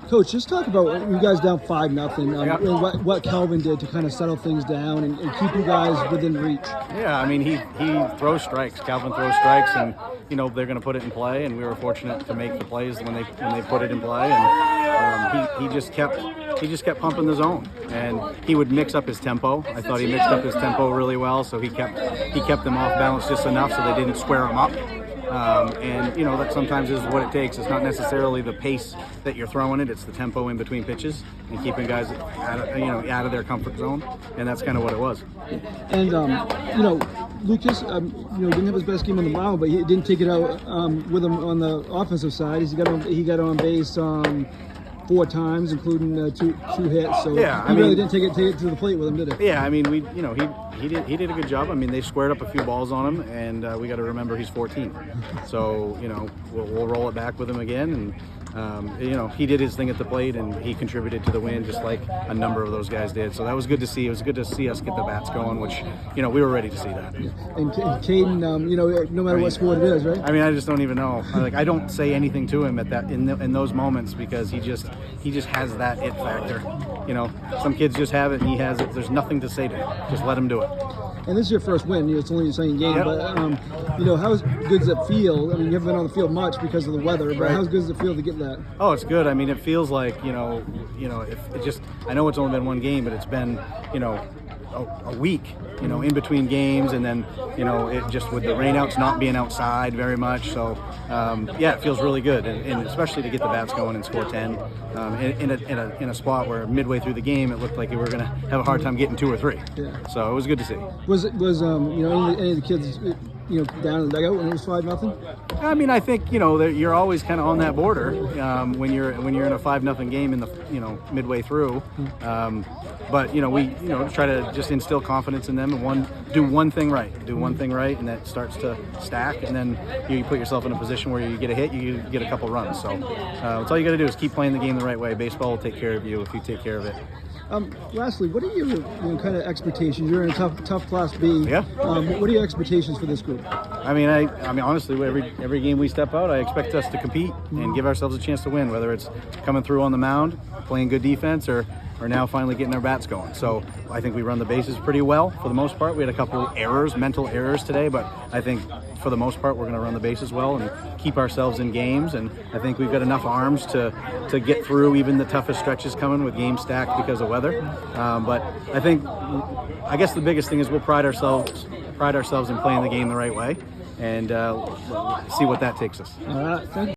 Coach, just talk about you guys down 5-0. Yeah. What Kelvin did to kind of settle things down and keep you guys within reach. Yeah, I mean, he throws strikes. Calvin throws strikes, and they're going to put it in play. And we were fortunate to make the plays when they put it in play. And he just kept pumping the zone, and he would mix up his tempo. I thought he mixed up his tempo really well, so he kept them off balance just enough so they didn't square him up. And that sometimes is what it takes. It's not necessarily the pace that you're throwing it; it's the tempo in between pitches and keeping guys out of their comfort zone. And that's kind of what it was. And Lucas, didn't have his best game on the mound, but he didn't take it out with him on the offensive side. He got on base 4 times, including two hits. So yeah, he really didn't take it to the plate with him, did he? Yeah, I mean, he did a good job. I mean, they squared up a few balls on him, and we got to remember he's 14. So we'll roll it back with him again, and he did his thing at the plate, and he contributed to the win just like a number of those guys did. So that was good to see. It was good to see us get the bats going, which we were ready to see that. And Caden, no matter what score it is, right? I mean, I just don't even know. I don't say anything to him in those moments because he just has that it factor. Some kids just have it, and he has it. There's nothing to say to him. Just let him do it. And this is your first win. It's only your second game, Yep. but how good does it feel? I mean, you haven't been on the field much because of the weather, but Right. how good does it feel to get that? Oh, it's good. I mean, it feels like if it just. I know it's only been one game, but it's been a week, in between games, and then it just with the rainouts not being outside very much. So it feels really good, and especially to get the bats going and score 10 in a spot where midway through the game it looked like we were going to have a hard time getting 2 or 3. Yeah. So it was good to see. Was any of the kids down in the dugout when it was 5-0? I mean, I think that you're always kind of on that border when you're in a 5-0 game in the midway through. But we try to just instill confidence in them and do one thing right, and that starts to stack, and then you put yourself in a position where you get a hit, you get a couple runs. So that's all you got to do is keep playing the game the right way. Baseball will take care of you if you take care of it. Lastly, what are your kind of expectations? You're in a tough Class B. Yeah. What are your expectations for this group? I mean, honestly, every game we step out, I expect us to compete and give ourselves a chance to win, whether it's coming through on the mound, playing good defense, or now finally getting our bats going. So I think we run the bases pretty well for the most part. We had a couple mental errors today, but I think for the most part we're going to run the bases well and keep ourselves in games. And I think we've got enough arms to get through even the toughest stretches coming with games stacked because of weather. But I guess the biggest thing is we'll pride ourselves in playing the game the right way, and see what that takes us. All right, thank you.